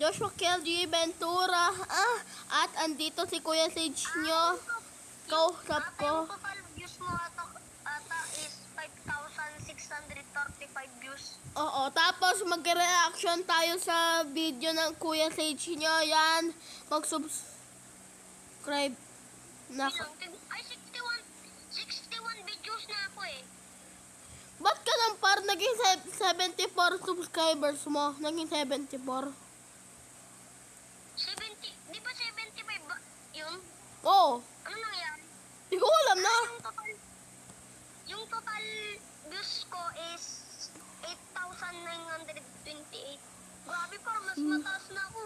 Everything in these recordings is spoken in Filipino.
Joshua Kelly Ventura. At andito si Kuya Sage nyo. Kausap ko. Yung total views mo ata is 5,635 views. Oo, tapos mag-reaction tayo sa video ng Kuya Sage nyo. Yan, mag-subscribe na. Ay, 61 videos na ako eh. Ba't ka lang par naging 74 subscribers mo? Naging 74. 70, di ba 75 ba? Yun? Oo. Ano nangyari? Di ko alam na. Yung total views ko is 8,928. Grabe, parang mas mataas na ako.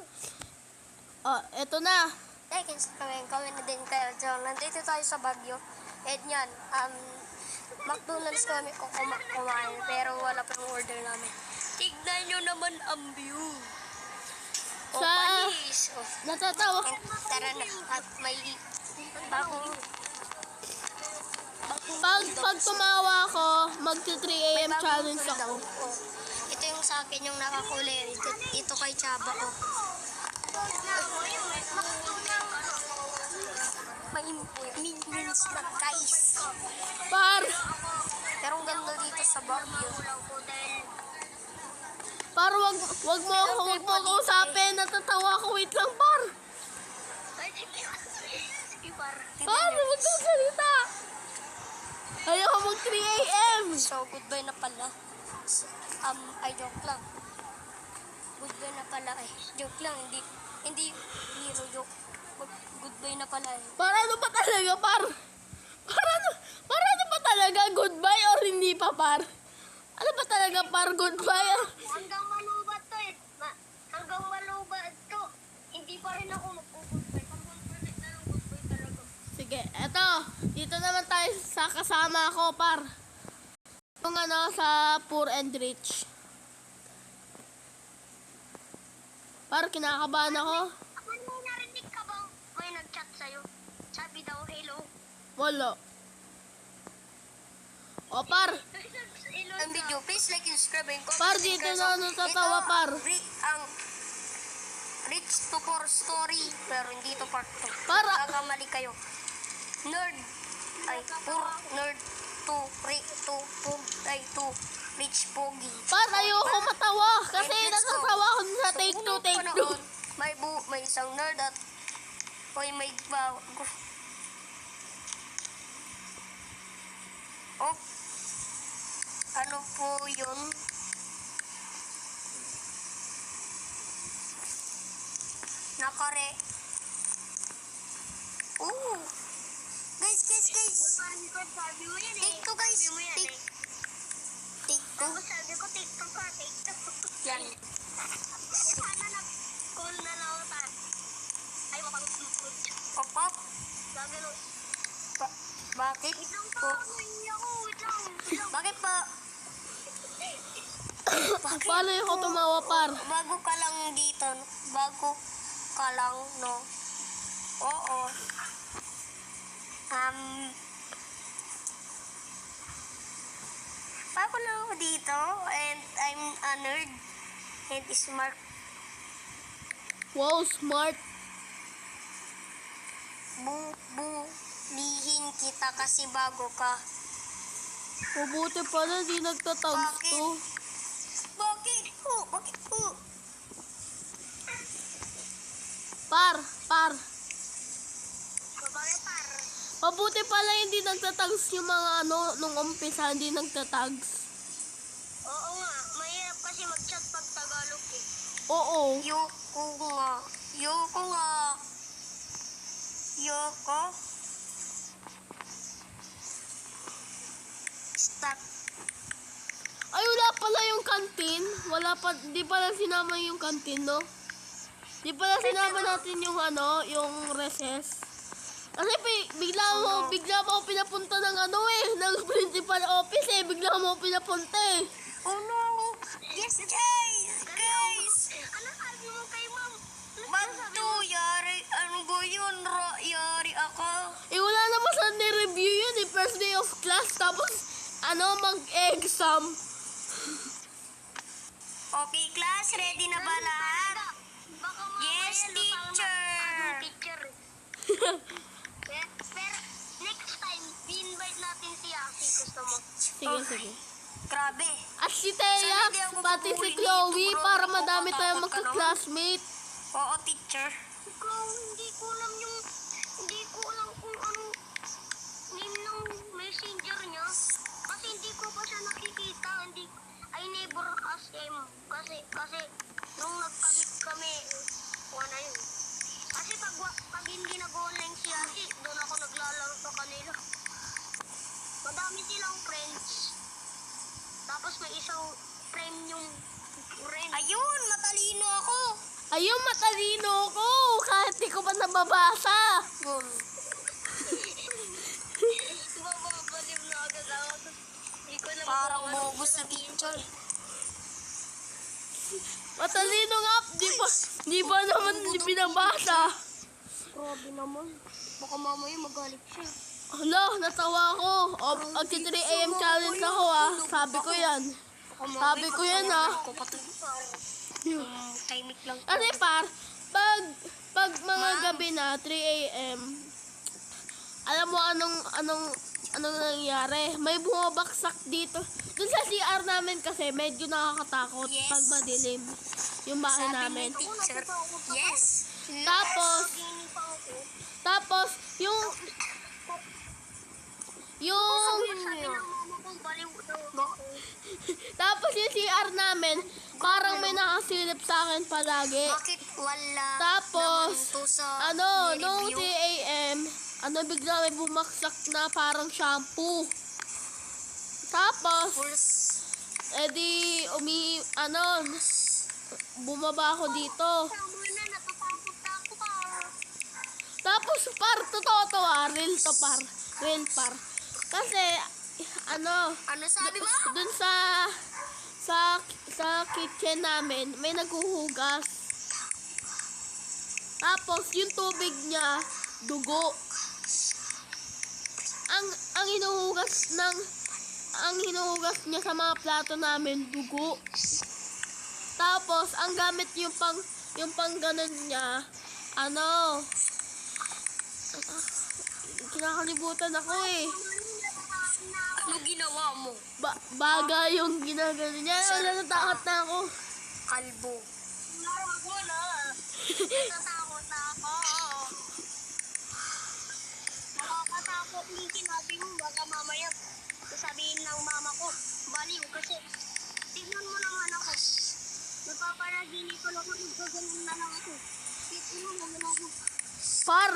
Eto na. Like and comment na din kayo. So, nandito tayo sa Baguio. And yan, McDonald's kami kumain. Pero wala pa yung order namin. Tignan nyo naman ang view. O, panis. O, Natatawa. tara na. At may bagong Pag tumawa ako, mag-3 AM challenge ako. O, ito yung sa akin yung nakakulay. Ito kay Chaba ko. May minions na guys. Par, Pero ang ganda dito sa Baguio. wag mo ako usapin. Natatawa ako. Wait lang, par. Sige, par. Par, wag kang salita. Ayoko mag-3 AM. So, goodbye na pala. Ay, joke lang. Goodbye na pala eh. Joke lang, hindi hero joke. Goodbye na pala eh. Para ano pa talaga, par? Para ano pa talaga? Goodbye or hindi pa, par? Ano pa talaga, par? Goodbye? Hanggang malubat to eh. Hanggang malubat to. Hindi pa rin ako mag-goodbye. Pag-goodbye na lang goodbye talaga. Sige, eto. Dito naman tayo sa kasama ko, par. Yung sa Poor and Rich. Par, kinakabahan ako. Ano, narinig ka bang may nag-chat sa'yo? Sabi daw, hello. Wala. O, par. Hello Ang video, please like and subscribe and comment. Par, dito na natatawa, par. Ang Rich to Poor story, pero hindi to part 2. Para. Kakamali kayo. Nerd. Ay, poor. Nerd to rich pogi. Par, ayoko matawa. Kasi And let's go. natatawa ako sa take Unang 2, take 2. panahon, may isang nerd at may bago. Oh, ano po yun? Nakare. Oh, guys. Sabi mo yan eh. Take two, guys. Sabi mo yan Take eh. two. Tapos sabi ko, TikTok ka, TikTok. Yan. Sana nag-call na lang ako ta. Ay, mapag-upload. Pop. Sabi no. Bakit? Wait lang Po? pa, hindi ako. Wait lang. Bakit pa? Paano ako tumawa, par? Bago ka lang dito. Bago ka lang, no? Oo. Bago lang ako dito. And I'm a nerd. And smart. Wow, smart. Bulihin kita kasi bago ka. Mabuti pala, di nagtatags to. Bakit po? Bakit po? Par. Bakit par? Mabuti pala hindi nagtatags yung mga nung umpisa, hindi nagtatags. Oo nga. Mahirap kasi mag-chat pag Tagalog eh. Oo. Yoko nga. Stop. Ay, wala pala yung kantin. Di pala sinama yung kantin, no? Di pala sinama natin yung yung recess. Kasi bigla mo ako pinapunta ng ng principal office eh. Bigla mo ako pinapunta eh. Oh no! Yes, guys! Ano sabi mo kay ma'am? Bantu, yari. Ano ba yun? Yari ako. Eh, wala naman sa ni-review yun eh. First day of class. Tapos, mag-exam. Okay, class. Ready na ba lahat? Baka sige. Grabe. At si Thea, pati si Chloe, para madami tayong magka-classmate. Oo, teacher. Ikaw, hindi ko alam kung anong name ng messenger niya. Kasi hindi ko pa siya nakikita. I never asked him. Kasi nung nag-commit kami, wala yun. Kasi pag hindi nag-online si Asi, doon ako naglalaro sa kanila. Madami silang friends. Tapos may isang friend yung friend. Ayun, matalino ako. Ayun, matalino ko! Kahit di ko pa nababasa. Mababaliw na agad ako. Hindi ko na Parang bogus na teacher. Matalino nga, di ba naman di pinabasa? Grabe naman. Baka mamaya magalit siya. Hala, natawa ko. Ang 3 AM challenge ako Sabi ko yan. Sabi ko yan Ako timing lang. Kasi pag mga gabi na, 3 AM, alam mo anong nangyayari? May bumabaksak dito. Dun sa CR namin kasi medyo nakakatakot Yes. pag madilim yung bahay namin. Teacher. Yes. Tapos, yung Sabi ng mama ko, baliw daw ako. tapos yung CR namin, parang may nakasilip sa akin palagi. Bakit wala Tapos, naman to sa nung 3 review? AM, bigla may bumaksak na parang shampoo. Tapos, edi, bumaba ako dito. Tama na, natatakot ako Tapos, totoo to real par. Kasi, Ano sabi mo? dun sa kitchen namin, may naghuhugas. Tapos, yung tubig niya, dugo. Ang hinuhugas niya sa mga plato namin, dugo. Tapos, ang gamit yung pang ganun niya, kinakalibutan ako eh. Ano ginawa mo? Baga yung ginagano niya. Wala, natakot na ako. Kalbo. Laro ko na. Natatakot na ako. Nakakatakot yung sinabi mo. Baka mamaya sasabihin ng mama ko, baliw. Kasi tignan mo naman ako. Napapanaginip ko lang ako. Nagkaganon na lang ako. Tignan mo naman ako. Par,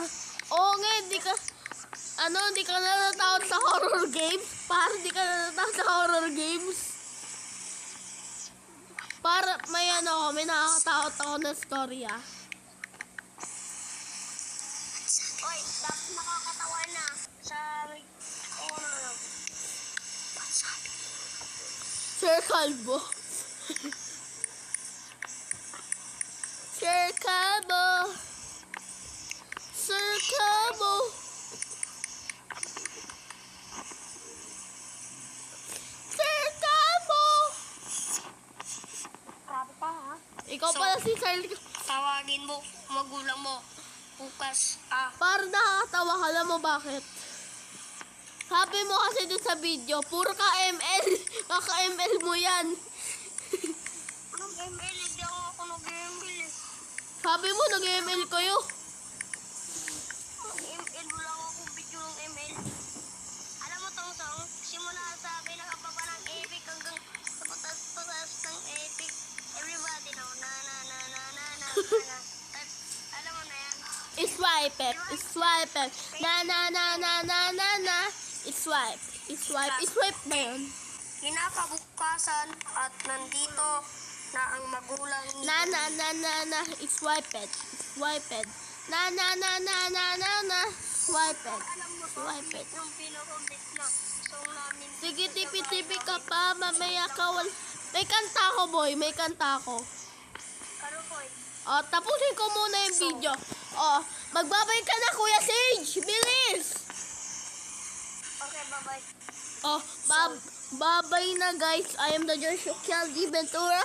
hindi ka na natakot sa horror games? Hindi ka na natakot sa horror games? May nakakatakot ako na story Oy, dapat nakakatawa na. Ano. Sir Calvo. Sir Calvo. Sir Calvo. Sir Calvo. Grabe pa ha? Ikaw pala si Sir. Tawagin mo, magulang mo. Bukas, Para nakakatawa ka, alam mo bakit? Sabi mo kasi dun sa video, puro ka ML. Kaka-ML mo yan. Anong ML? Hindi ako nag-ML eh. Sabi mo, nag-ML kayo. Mag-ML, wala akong video ng ML. Alam mo tong song, simula sa pinakababa ng epic hanggang sa patas-patas ng epic. Everybody know, na. Alam mo na yan. Swipe it. Swipe it. Na. Swipe na yun. Kinapabukasan at nandito na ang magulang ni Na. Swipe it. Swipe it. Na. Swipe it. Alam mo to, Swipe it. yung pinakabit na song namin. Sige, tipi-tipi ka pa. Mamaya ka. May kanta ko, boy. May kanta ko. Karukoy. Tapusin ko muna yung video. Magbabay ka na, Kuya Sage. Bilis! Okay, bye-bye. Bye-bye na, guys. I am the Joshua Kelly Ventura.